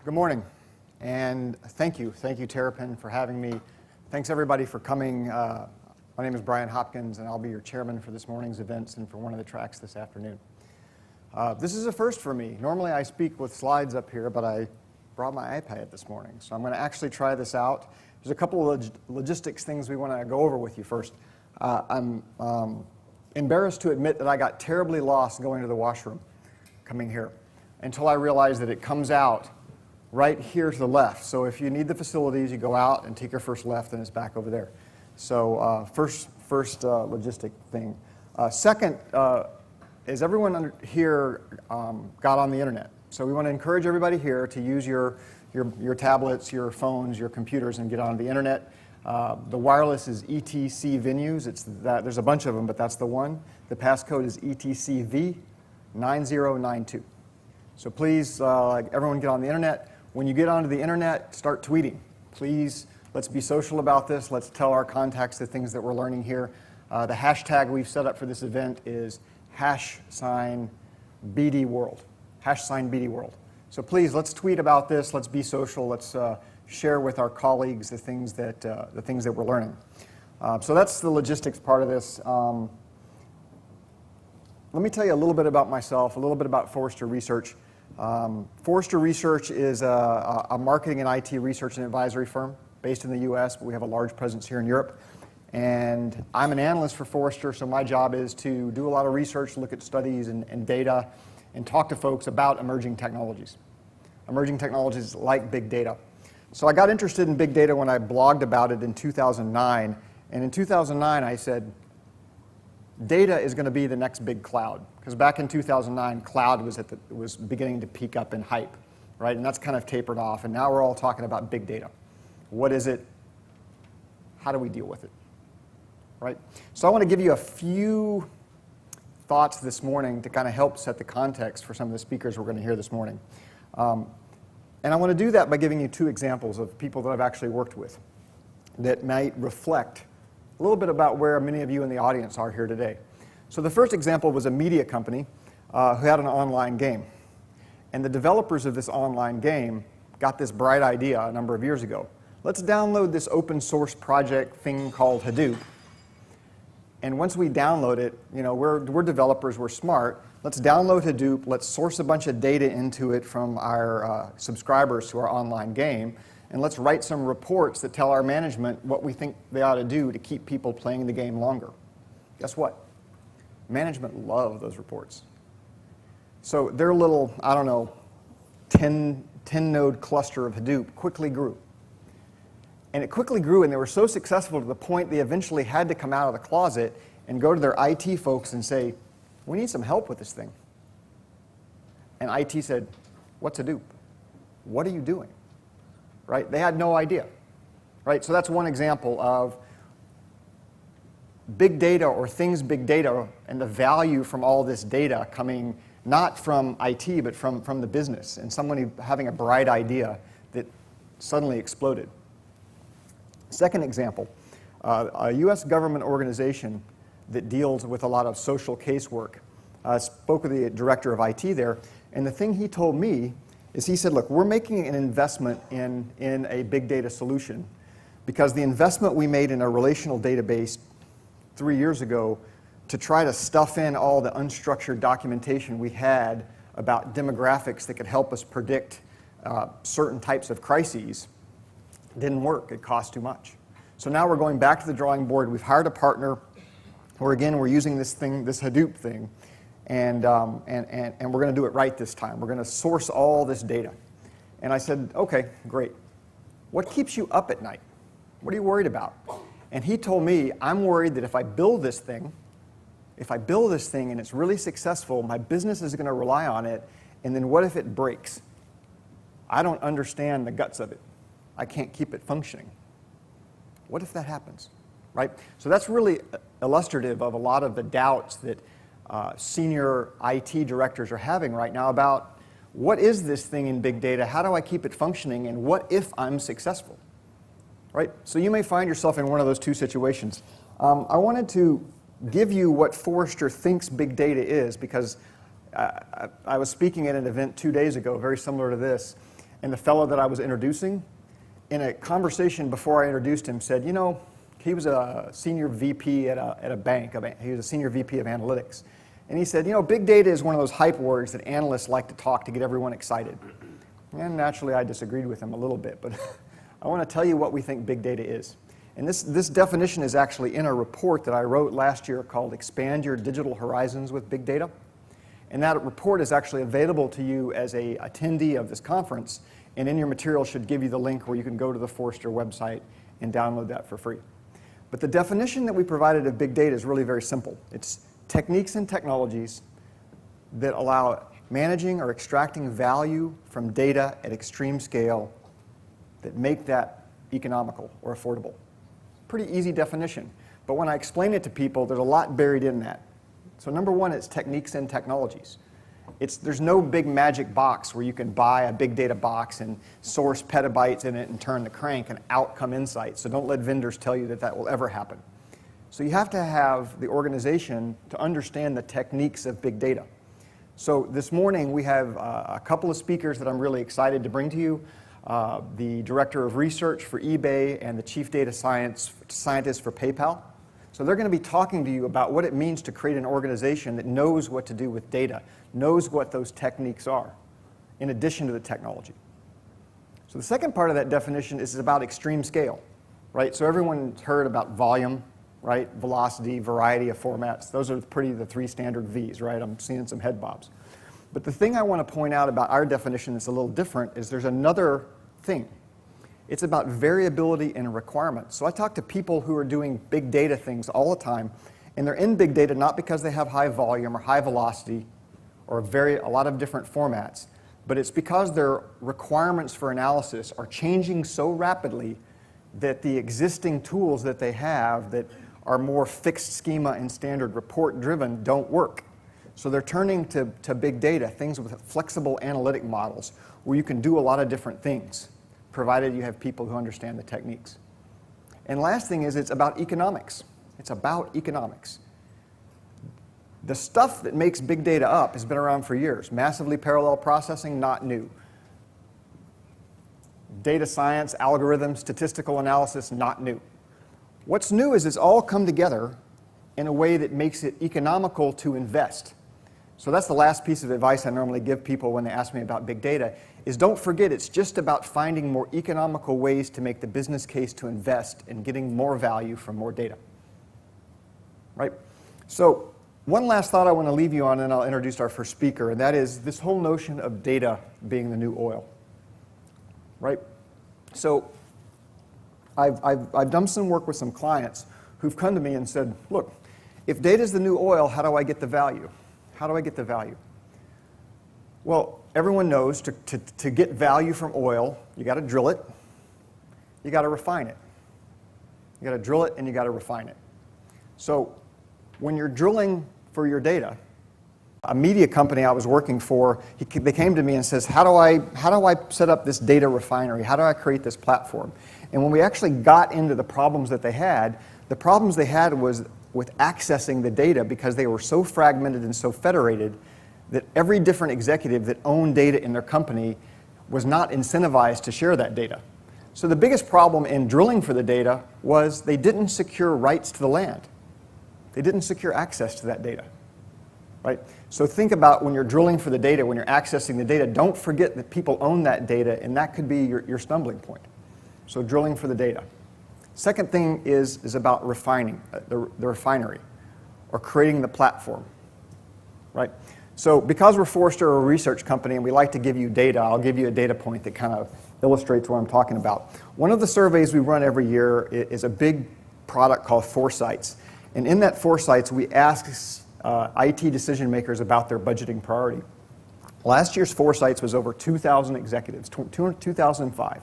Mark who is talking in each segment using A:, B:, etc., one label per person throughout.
A: Good morning, and thank you, Terrapin, for having me. Thanks, everybody, for coming. My name is Brian Hopkins, and I'll be your chairman for this morning's events and for one of the tracks this afternoon. This is a first for me. Normally, I speak with slides up here, but I brought my iPad this morning, so I'm going to actually try this out. There's a couple of logistics things we want to go over with you first. I'm embarrassed to admit that I got terribly lost going to the washroom coming here until I realized that it comes out right here to the left. So if you need the facilities, you go out and take your first left, and it's back over there. So first logistic thing. Second, is everyone here got on the internet? So we want to encourage everybody here to use your tablets, your phones, your computers, and get on the internet. The wireless is ETC venues. There's a bunch of them, but that's the one. The passcode is ETCV9092. So please, everyone get on the internet. When you get onto the internet, start tweeting. Please, let's be social about this. Let's tell our contacts the things that we're learning here. The hashtag we've set up for this event is #BDWorld. #BDWorld. So please, let's tweet about this. Let's be social. Let's share with our colleagues the things that we're learning. So that's the logistics part of this. Let me tell you a little bit about myself, a little bit about Forrester Research. Forrester Research is a marketing and IT research and advisory firm based in the US, but we have a large presence here in Europe. And I'm an analyst for Forrester, so my job is to do a lot of research, look at studies and data, and talk to folks about emerging technologies. Emerging technologies like big data. So I got interested in big data when I blogged about it in 2009. And in 2009, I said, data is going to be the next big cloud. Because back in 2009, cloud was beginning to peak up in hype, right? And that's kind of tapered off. And now we're all talking about big data. What is it? How do we deal with it? Right? So I want to give you a few thoughts this morning to kind of help set the context for some of the speakers we're going to hear this morning. And I want to do that by giving you two examples of people that I've actually worked with that might reflect a little bit about where many of you in the audience are here today. So the first example was a media company who had an online game. And the developers of this online game got this bright idea a number of years ago. Let's download this open source project thing called Hadoop. And once we download it, we're developers, we're smart. Let's download Hadoop. Let's source a bunch of data into it from our subscribers to our online game. And let's write some reports that tell our management what we think they ought to do to keep people playing the game longer. Guess what? Management love those reports. So their little, 10-node cluster of Hadoop quickly grew. And it quickly grew, and they were so successful to the point they eventually had to come out of the closet and go to their IT folks and say, we need some help with this thing. And IT said, what's Hadoop? What are you doing? Right? They had no idea. Right? So that's one example of big data or things big data and the value from all this data coming not from IT, but from the business, and someone having a bright idea that suddenly exploded. Second example, a US government organization that deals with a lot of social casework. Spoke with the director of IT there, and the thing he told me is he said, look, we're making an investment in a big data solution because the investment we made in a relational database 3 years ago to try to stuff in all the unstructured documentation we had about demographics that could help us predict certain types of crises didn't work. It cost too much. So now we're going back to the drawing board. We've hired a partner where, again, we're using this Hadoop thing, and we're going to do it right this time. We're going to source all this data. And I said, okay, great. What keeps you up at night? What are you worried about? And he told me, I'm worried that if I build this thing and it's really successful, my business is going to rely on it, and then what if it breaks? I don't understand the guts of it. I can't keep it functioning. What if that happens? Right? So that's really illustrative of a lot of the doubts that senior IT directors are having right now about what is this thing in big data, how do I keep it functioning, and what if I'm successful? Right? So you may find yourself in one of those two situations. I wanted to give you what Forrester thinks big data is because I was speaking at an event 2 days ago, very similar to this, And the fellow that I was introducing, in a conversation before I introduced him, said, you know, he was a senior VP at a bank. He was a senior VP of analytics. And he said, you know, big data is one of those hype words that analysts like to talk to get everyone excited. And naturally, I disagreed with him a little bit, but I want to tell you what we think big data is. And this definition is actually in a report that I wrote last year called Expand Your Digital Horizons with Big Data. And that report is actually available to you as an attendee of this conference, and in your material should give you the link where you can go to the Forrester website and download that for free. But the definition that we provided of big data is really very simple. It's techniques and technologies that allow managing or extracting value from data at extreme scale that make that economical or affordable. Pretty easy definition. But when I explain it to people, there's a lot buried in that. So number one, it's techniques and technologies. There's no big magic box where you can buy a big data box and source petabytes in it and turn the crank and out come insights. So don't let vendors tell you that that will ever happen. So you have to have the organization to understand the techniques of big data. So this morning we have a couple of speakers that I'm really excited to bring to you. The Director of Research for eBay and the Chief Data Scientist for PayPal. So they're going to be talking to you about what it means to create an organization that knows what to do with data, knows what those techniques are, in addition to the technology. So the second part of that definition is about extreme scale, right? So everyone's heard about volume, right? Velocity, variety of formats. Those are the three standard V's, right? I'm seeing some head bobs. But the thing I want to point out about our definition that's a little different is there's another thing. It's about variability and requirements. So I talk to people who are doing big data things all the time, and they're in big data not because they have high volume or high velocity or a lot of different formats, but it's because their requirements for analysis are changing so rapidly that the existing tools that they have that are more fixed schema and standard report driven don't work. So they're turning to big data, things with flexible analytic models where you can do a lot of different things, provided you have people who understand the techniques. And last thing is it's about economics. It's about economics. The stuff that makes big data up has been around for years. Massively parallel processing, not new. Data science, algorithms, statistical analysis, not new. What's new is it's all come together in a way that makes it economical to invest. So that's the last piece of advice I normally give people when they ask me about big data, is don't forget it's just about finding more economical ways to make the business case to invest and getting more value from more data. Right? So one last thought I want to leave you on, and I'll introduce our first speaker, and that is this whole notion of data being the new oil. Right? So I've done some work with some clients who've come to me and said, look, if data is the new oil, how do I get the value? How do I get the value? Well, everyone knows to get value from oil, you got to drill it, you got to refine it. You got to drill it and you got to refine it. So when you're drilling for your data, a media company I was working for, they came to me and says, how do I set up this data refinery? How do I create this platform? And when we actually got into the problems that they had, the problems they had was with accessing the data because they were so fragmented and so federated that every different executive that owned data in their company was not incentivized to share that data. So the biggest problem in drilling for the data was they didn't secure rights to the land. They didn't secure access to that data. Right? So think about when you're drilling for the data, when you're accessing the data, don't forget that people own that data, and that could be your stumbling point. So drilling for the data. Second thing is about refining, the refinery, or creating the platform. Right? So because we're Forrester, a research company, and we like to give you data, I'll give you a data point that kind of illustrates what I'm talking about. One of the surveys we run every year is a big product called Foresights. And in that Foresights, we ask IT decision makers about their budgeting priority. Last year's Foresights was over 2,000 executives, 2005.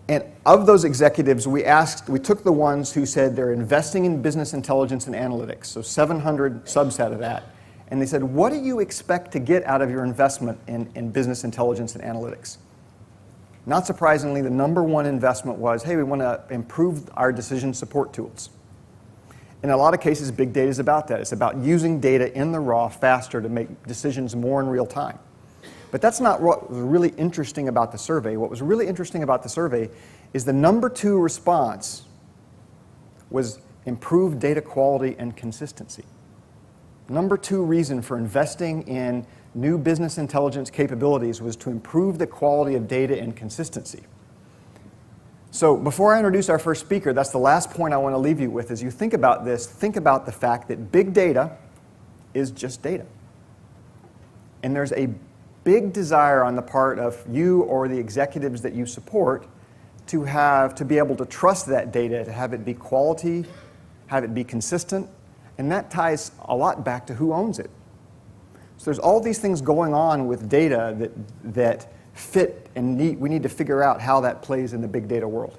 A: And of those executives, we took the ones who said they're investing in business intelligence and analytics, so 700 subset of that, and they said, what do you expect to get out of your investment in business intelligence and analytics? Not surprisingly, the number one investment was, hey, we want to improve our decision support tools. In a lot of cases, big data is about that. It's about using data in the raw faster to make decisions more in real time. But that's not what was really interesting about the survey. What was really interesting about the survey is the number 2 response was improved data quality and consistency. Number 2 reason for investing in new business intelligence capabilities was to improve the quality of data and consistency. So before I introduce our first speaker, that's the last point I want to leave you with. As you think about this, think about the fact that big data is just data. And there's a big desire on the part of you or the executives that you support to be able to trust that data, to have it be quality, have it be consistent, and that ties a lot back to who owns it. So there's all these things going on with data that fit and we need to figure out how that plays in the big data world.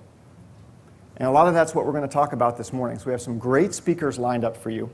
A: And a lot of that's what we're going to talk about this morning. So we have some great speakers lined up for you.